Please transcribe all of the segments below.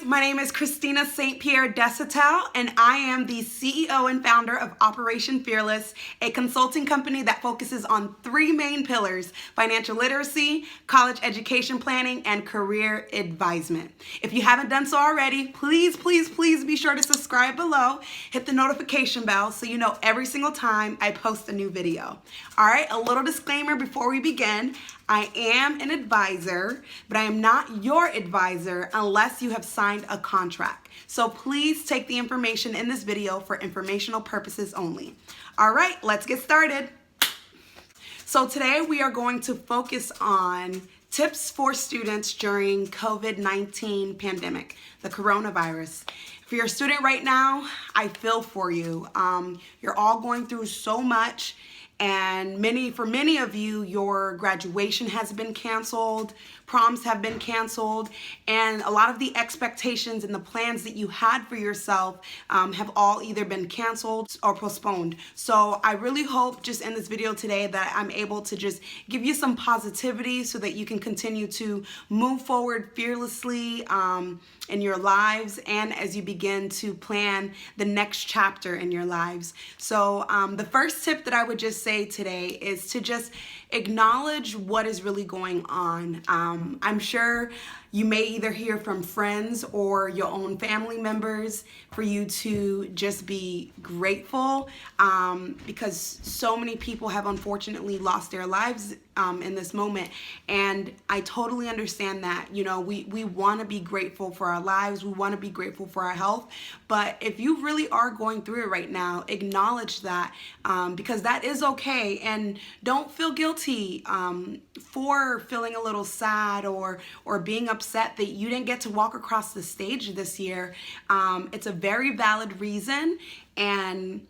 my name is Christina Saint-Pierre Desautell, and I am the CEO and founder of Operation Fearless, a consulting company that focuses on three main pillars: financial literacy, college education planning, and career advisement. If you haven't done so already, please be sure to subscribe below, hit the notification bell so you know every single time I post a new video. All right, a little disclaimer before we begin. I am an advisor, but I am not your advisor unless you have signed a contract. So please take the information in this video for informational purposes only. All right, let's get started. So today we are going to focus on tips for students during COVID-19 pandemic, the coronavirus. If you're a student right now, I feel for you. You're all going through so much. And for many of you, your graduation has been canceled, proms have been canceled, and a lot of the expectations and the plans that you had for yourself have all either been canceled or postponed. So I really hope just in this video today that I'm able to just give you some positivity so that you can continue to move forward fearlessly in your lives and as you begin to plan the next chapter in your lives. So the first tip that I would just say today is to just acknowledge what is really going on. I'm sure you may either hear from friends or your own family members for you to just be grateful because so many people have unfortunately lost their lives in this moment. And I totally understand that. You know, we want to be grateful for our lives. We want to be grateful for our health. But if you really are going through it right now, acknowledge that because that is okay. And don't feel guilty for feeling a little sad or being upset that you didn't get to walk across the stage this year. It's a very valid reason, and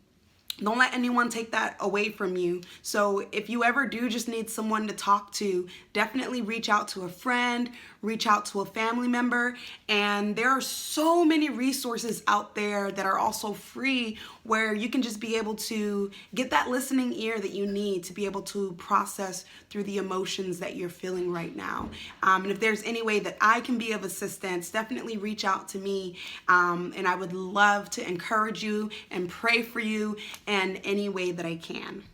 don't let anyone take that away from you. So if you ever do just need someone to talk to, definitely reach out to a friend, reach out to a family member. And there are so many resources out there that are also free where you can just be able to get that listening ear that you need to be able to process through the emotions that you're feeling right now. And if there's any way that I can be of assistance, definitely reach out to me. And I would love to encourage you and pray for you in any way that I can.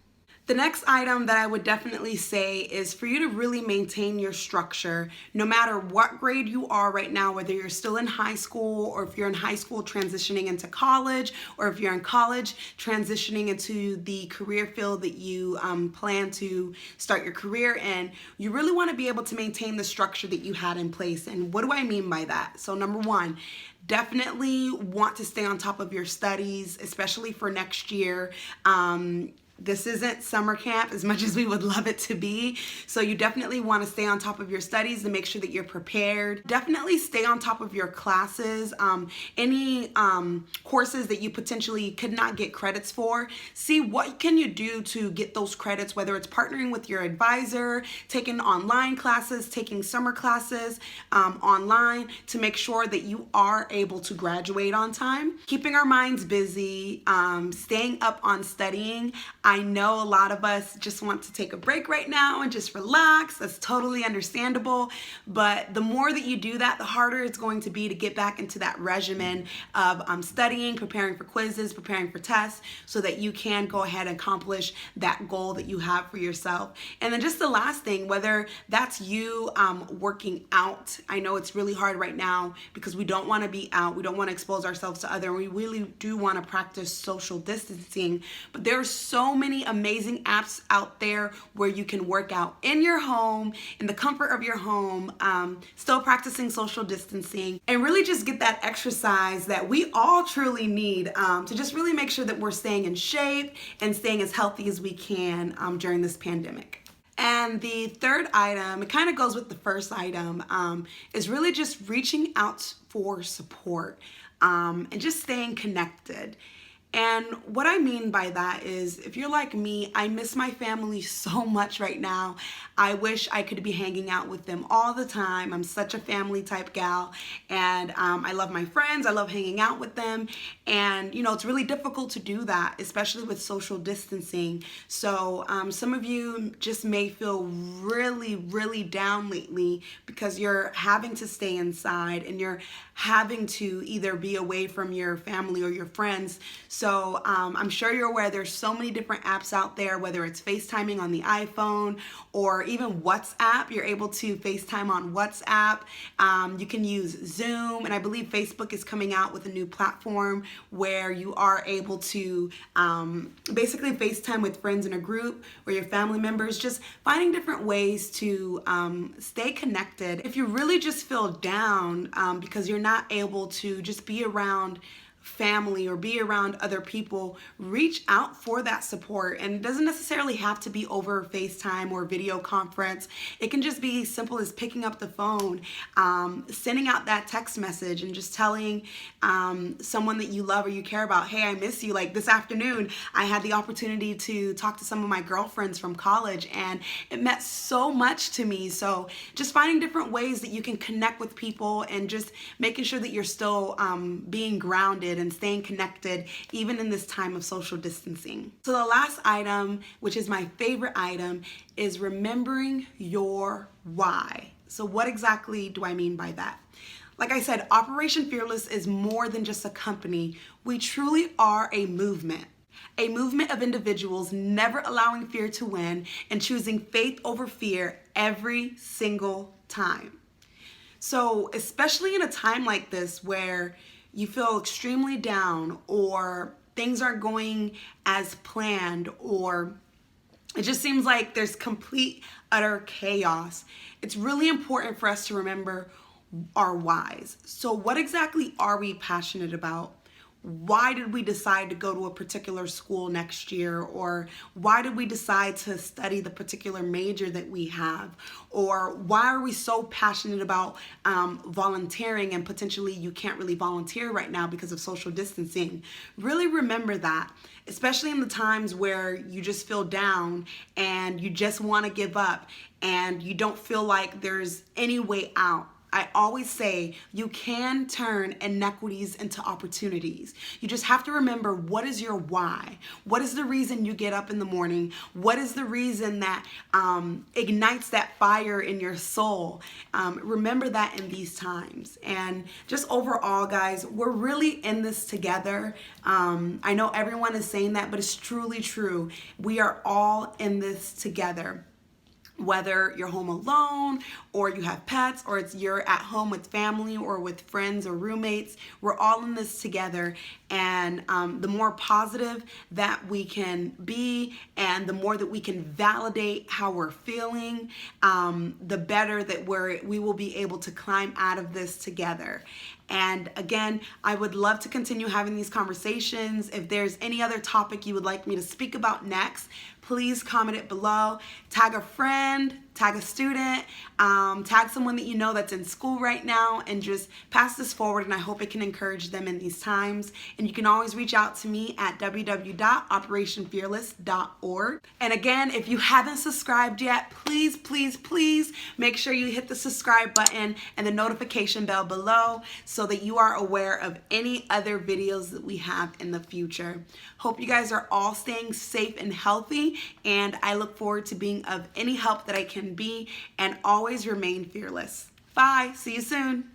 The next item that I would definitely say is for you to really maintain your structure no matter what grade you are right now, whether you're still in high school or if you're in high school transitioning into college, or if you're in college transitioning into the career field that you plan to start your career in. You really want to be able to maintain the structure that you had in place. And what do I mean by that? So number one, definitely want to stay on top of your studies, especially for next year. This isn't summer camp as much as we would love it to be. So you definitely want to stay on top of your studies and make sure that you're prepared. Definitely stay on top of your classes. Any courses that you potentially could not get credits for, see what can you do to get those credits, whether it's partnering with your advisor, taking online classes, taking summer classes online to make sure that you are able to graduate on time. Keeping our minds busy, staying up on studying. I know a lot of us just want to take a break right now and just relax. That's totally understandable. But the more that you do that, the harder it's going to be to get back into that regimen of studying, preparing for quizzes, preparing for tests, so that you can go ahead and accomplish that goal that you have for yourself. And then just the last thing, whether that's you working out. I know it's really hard right now because we don't want to be out. We don't want to expose ourselves to others. We really do want to practice social distancing. But there are so many amazing apps out there where you can work out in your home, in the comfort of your home, still practicing social distancing, and really just get that exercise that we all truly need to just really make sure that we're staying in shape and staying as healthy as we can during this pandemic. And the third item, it kind of goes with the first item, is really just reaching out for support and just staying connected. And what I mean by that is, if you're like me, I miss my family so much right now. I wish I could be hanging out with them all the time. I'm such a family type gal, and I love my friends. I love hanging out with them. And you know, it's really difficult to do that, especially with social distancing. So some of you just may feel really down lately because you're having to stay inside and you're having to either be away from your family or your friends. So I'm sure you're aware there's so many different apps out there, whether it's FaceTiming on the iPhone or even WhatsApp. You're able to FaceTime on WhatsApp. You can use Zoom, and I believe Facebook is coming out with a new platform where you are able to basically FaceTime with friends in a group or your family members, just finding different ways to stay connected. If you really just feel down because you're not able to just be around family or be around other people, reach out for that support. And it doesn't necessarily have to be over FaceTime or video conference. It can just be simple as picking up the phone, sending out that text message and just telling someone that you love or you care about, hey, I miss you. Like this afternoon, I had the opportunity to talk to some of my girlfriends from college, and it meant so much to me. So just finding different ways that you can connect with people and just making sure that you're still being grounded and staying connected even in this time of social distancing. So the last item, which is my favorite item, is remembering your why. So what exactly do I mean by that? Like I said, Operation Fearless is more than just a company. We truly are a movement of individuals never allowing fear to win and choosing faith over fear every single time. So especially in a time like this where you feel extremely down or things aren't going as planned or it just seems like there's complete, utter chaos, it's really important for us to remember our whys. So what exactly are we passionate about? Why did we decide to go to a particular school next year? Or why did we decide to study the particular major that we have? Or why are we so passionate about volunteering and potentially you can't really volunteer right now because of social distancing? Really remember that, especially in the times where you just feel down and you just want to give up and you don't feel like there's any way out. I always say you can turn inequities into opportunities. You just have to remember, what is your why? What is the reason you get up in the morning? What is the reason that ignites that fire in your soul? Remember that in these times. And just overall, guys, we're really in this together. I know everyone is saying that, but it's truly true. We are all in this together. Whether you're home alone or you have pets or you're at home with family or with friends or roommates, we're all in this together. And the more positive that we can be and the more that we can validate how we're feeling, the better that we will be able to climb out of this together. And again, I would love to continue having these conversations. If there's any other topic you would like me to speak about next, please comment it below. Tag a friend, tag a student, tag someone that you know that's in school right now, and just pass this forward, and I hope it can encourage them in these times. And you can always reach out to me at www.operationfearless.org. And again, if you haven't subscribed yet, please make sure you hit the subscribe button and the notification bell below so that you are aware of any other videos that we have in the future. Hope you guys are all staying safe and healthy, and I look forward to being of any help that I can be, and always remain fearless. Bye. See you soon.